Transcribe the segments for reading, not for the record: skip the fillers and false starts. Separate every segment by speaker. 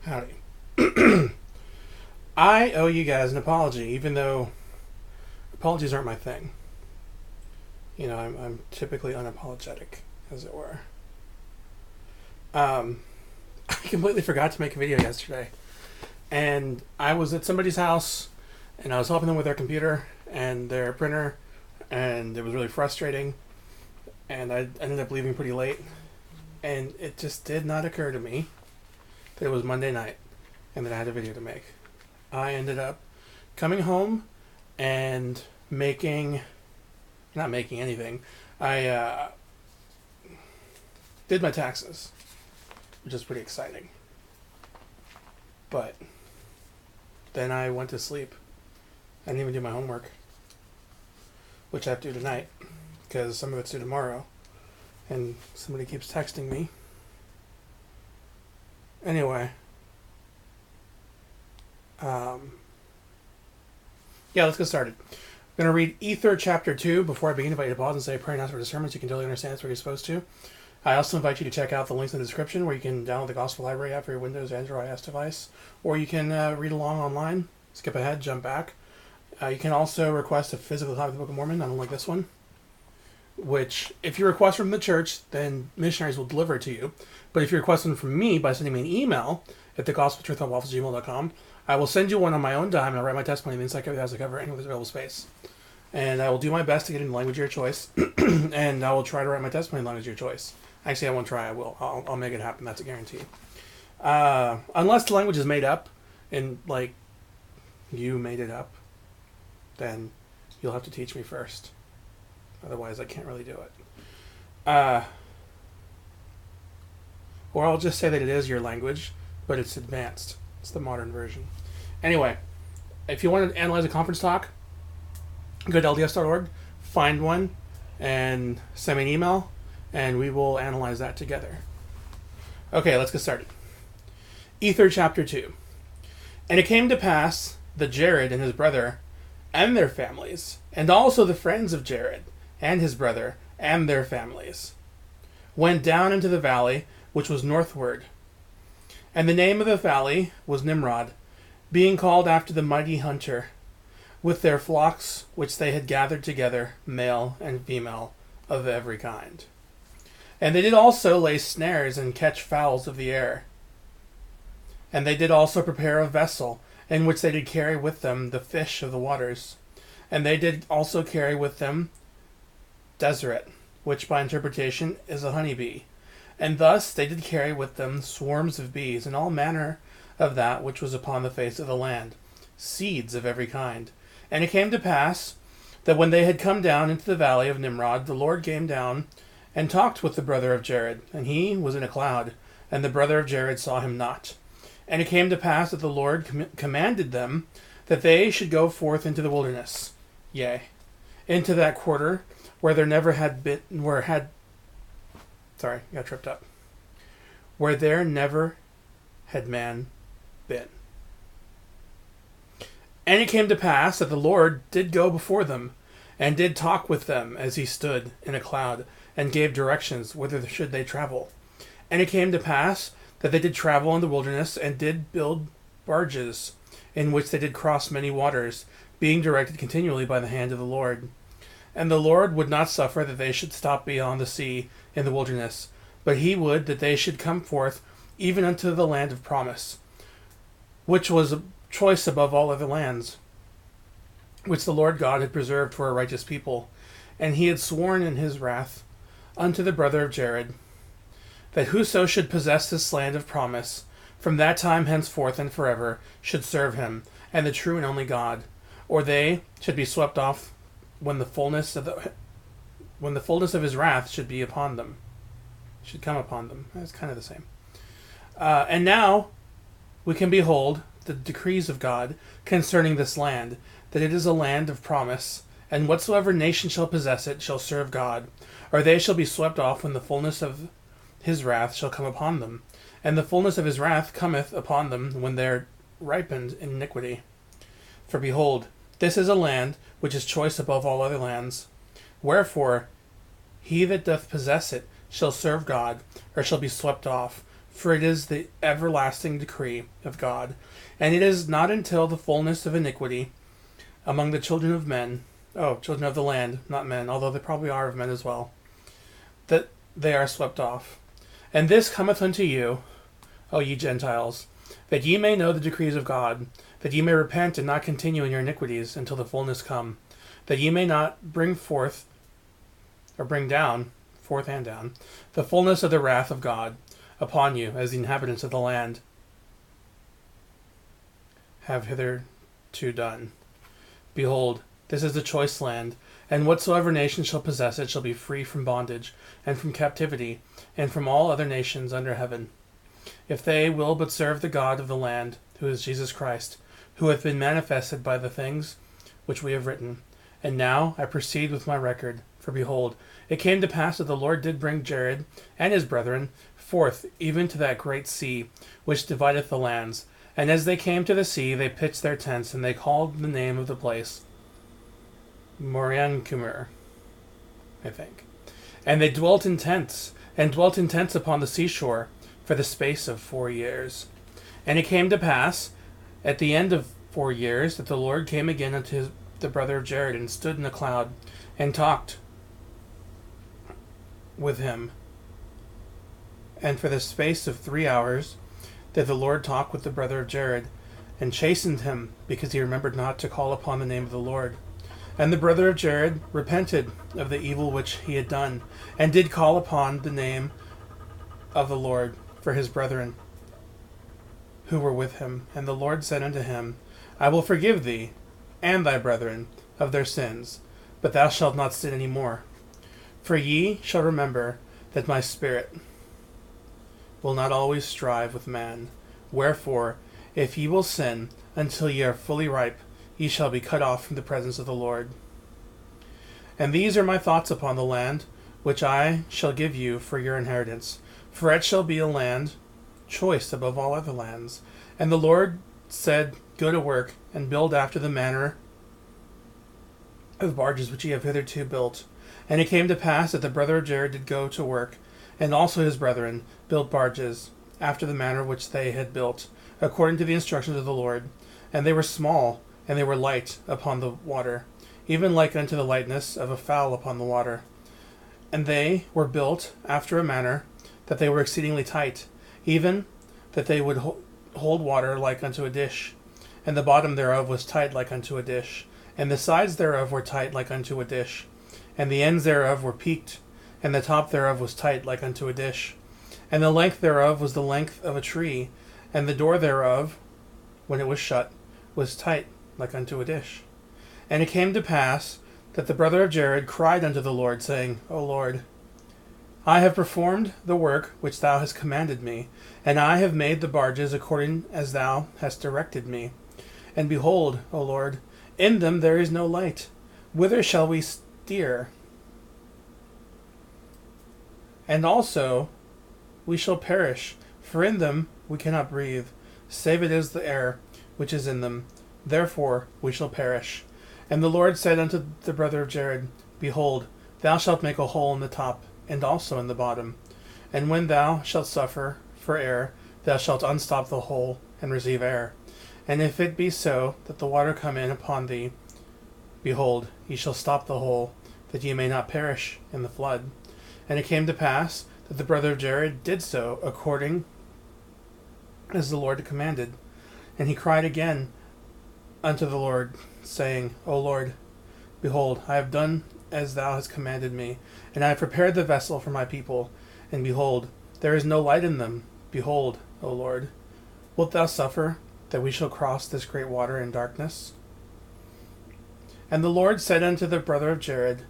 Speaker 1: Howdy. I owe you guys an apology, even though apologies aren't my thing. You know, I'm typically unapologetic, as it were. I completely forgot to make a video yesterday. And I was at somebody's house, and I was helping them with their computer and their printer, and it was really frustrating. And I ended up leaving pretty late. And it just did not occur to me that it was Monday night and that I had a video to make. I ended up coming home and not making anything. I did my taxes, which is pretty exciting. But then I went to sleep. I didn't even do my homework, which I have to do tonight because some of it's due tomorrow. And somebody keeps texting me. Anyway. Let's get started. I'm going to read Ether chapter 2. Before I begin, I invite you to pause and say a prayer and ask for discernment so you can totally understand that's what you're supposed to. I also invite you to check out the links in the description where you can download the Gospel Library app for your Windows, Android, iOS device. Or you can read along online, skip ahead, jump back. You can also request a physical copy of the Book of Mormon, unlike this one. Which, if you request from the church, then missionaries will deliver it to you. But if you request one from me by sending me an email at thegospeltruthhaboutwaffles@gmail.com, I will send you one on my own dime, and I'll write my testimony in the inside cover that has to cover any of the available space. And I will do my best to get in the language of your choice, and I will try to write my testimony in the language of your choice. Actually, I won't try, I will. I'll make it happen, that's a guarantee. Unless the language is made up, and, you made it up, then you'll have to teach me first. Otherwise, I can't really do it. Or I'll just say that it is your language, but it's advanced. It's the modern version. Anyway, if you want to analyze a conference talk, go to lds.org, find one, and send me an email, and we will analyze that together. Okay, let's get started. Ether chapter 2. And it came to pass that Jared and his brother and their families, and also the friends of Jared and his brother and their families, went down into the valley which was northward. And the name of the valley was Nimrod, being called after the mighty hunter, with their flocks which they had gathered together, male and female, of every kind. And they did also lay snares and catch fowls of the air. And they did also prepare a vessel, in which they did carry with them the fish of the waters. And they did also carry with them Deseret, which by interpretation is a honeybee. And thus they did carry with them swarms of bees, and all manner of that which was upon the face of the land, seeds of every kind. And it came to pass that when they had come down into the valley of Nimrod, the Lord came down and talked with the brother of Jared, and he was in a cloud, and the brother of Jared saw him not. And it came to pass that the Lord commanded them that they should go forth into the wilderness, yea, into that quarter where there never had been, where there never had man been. And it came to pass that the Lord did go before them, and did talk with them as he stood in a cloud, and gave directions whither should they travel. And it came to pass that they did travel in the wilderness, and did build barges, in which they did cross many waters, being directed continually by the hand of the Lord. And the Lord would not suffer that they should stop beyond the sea in the wilderness, but he would that they should come forth even unto the land of promise, which was a choice above all other lands, which the Lord God had preserved for a righteous people. And he had sworn in his wrath unto the brother of Jared, that whoso should possess this land of promise, from that time henceforth and forever, should serve him, and the true and only God, or they should be swept off when the fullness of his wrath should be upon them, should come upon them. It's kind of the same. And now we can behold the decrees of God concerning this land, that it is a land of promise, and whatsoever nation shall possess it shall serve God, or they shall be swept off when the fullness of his wrath shall come upon them. And the fullness of his wrath cometh upon them when they are ripened in iniquity. For behold, this is a land which is choice above all other lands. Wherefore, he that doth possess it shall serve God, or shall be swept off. For it is the everlasting decree of God, and it is not until the fullness of iniquity among the children of men, children of the land, not men, although they probably are of men as well, that they are swept off. And this cometh unto you, O ye Gentiles, that ye may know the decrees of God, that ye may repent and not continue in your iniquities until the fullness come, that ye may not bring forth and down, the fullness of the wrath of God upon you, as the inhabitants of the land have hitherto done. Behold, this is the choice land, and whatsoever nation shall possess it shall be free from bondage, and from captivity, and from all other nations under heaven, if they will but serve the God of the land, who is Jesus Christ, who hath been manifested by the things which we have written. And now I proceed with my record. For behold, it came to pass that the Lord did bring Jared and his brethren forth even to that great sea, which divideth the lands. And as they came to the sea, they pitched their tents, and they called the name of the place Moriancumer, I think. And they dwelt in tents upon the seashore for the space of 4 years. And it came to pass at the end of 4 years that the Lord came again unto the brother of Jared, and stood in a cloud, and talked with him. And for the space of 3 hours did the Lord talk with the brother of Jared, and chastened him, because he remembered not to call upon the name of the Lord. And the brother of Jared repented of the evil which he had done, and did call upon the name of the Lord for his brethren who were with him. And the Lord said unto him, I will forgive thee and thy brethren of their sins, but thou shalt not sin any more. For ye shall remember that my spirit will not always strive with man. Wherefore, if ye will sin until ye are fully ripe, ye shall be cut off from the presence of the Lord. And these are my thoughts upon the land, which I shall give you for your inheritance. For it shall be a land choice above all other lands. And the Lord said, Go to work, and build after the manner of barges which ye have hitherto built. And it came to pass that the brother of Jared did go to work, and also his brethren built barges, after the manner which they had built, according to the instructions of the Lord. And they were small, and they were light upon the water, even like unto the lightness of a fowl upon the water. And they were built after a manner that they were exceedingly tight, even that they would hold water like unto a dish. And the bottom thereof was tight like unto a dish, and the sides thereof were tight like unto a dish, and the ends thereof were peaked, and the top thereof was tight like unto a dish. And the length thereof was the length of a tree, and the door thereof, when it was shut, was tight like unto a dish. And it came to pass that the brother of Jared cried unto the Lord, saying, O Lord, I have performed the work which thou hast commanded me, and I have made the barges according as thou hast directed me. And behold, O Lord, in them there is no light. Whither shall we steer? And also we shall perish, for in them we cannot breathe, save it is the air which is in them. Therefore we shall perish. And the Lord said unto the brother of Jared, Behold, thou shalt make a hole in the top, and also in the bottom. And when thou shalt suffer for air, thou shalt unstop the hole, and receive air. And if it be so that the water come in upon thee, behold, ye shall stop the hole, that ye may not perish in the flood. And it came to pass that the brother of Jared did so, according as the Lord commanded. And he cried again unto the Lord, saying, O Lord, behold, I have done as thou hast commanded me, and I have prepared the vessel for my people, and behold, there is no light in them. Behold, O Lord, wilt thou suffer that we shall cross this great water in darkness? And the Lord said unto the brother of Jared,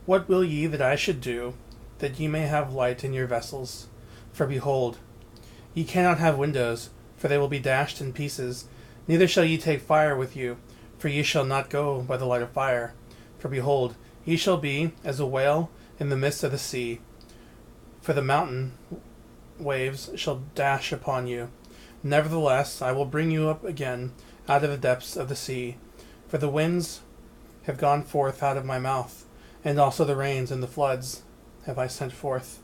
Speaker 1: What will ye that I should do, that ye may have light in your vessels? For behold, ye cannot have windows, for they will be dashed in pieces. Neither shall ye take fire with you, for ye shall not go by the light of fire. For behold, ye shall be as a whale in the midst of the sea, for the mountain waves shall dash upon you. Nevertheless, I will bring you up again out of the depths of the sea, for the winds have gone forth out of my mouth, and also the rains and the floods have I sent forth.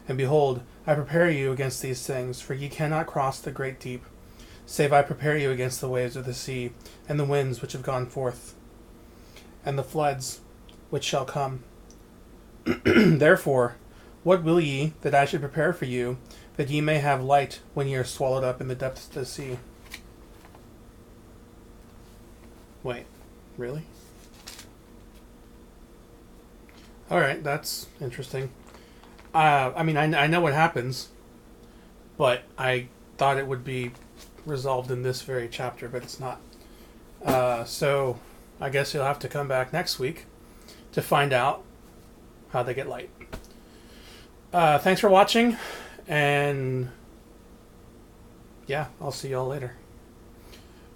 Speaker 1: And behold, I prepare you against these things, for ye cannot cross the great deep, save I prepare you against the waves of the sea, and the winds which have gone forth, and the floods which shall come. Therefore, what will ye that I should prepare for you, that ye may have light when ye are swallowed up in the depths of the sea? Wait, really? Alright, that's interesting. I mean, I know what happens, but I thought it would be resolved in this very chapter, but it's not. So I guess you'll have to come back next week to find out how they get light. Thanks for watching, and yeah, I'll see y'all later.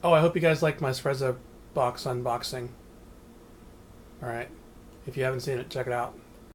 Speaker 1: Oh, I hope you guys liked my Sprezza box unboxing. Alright, if you haven't seen it, check it out.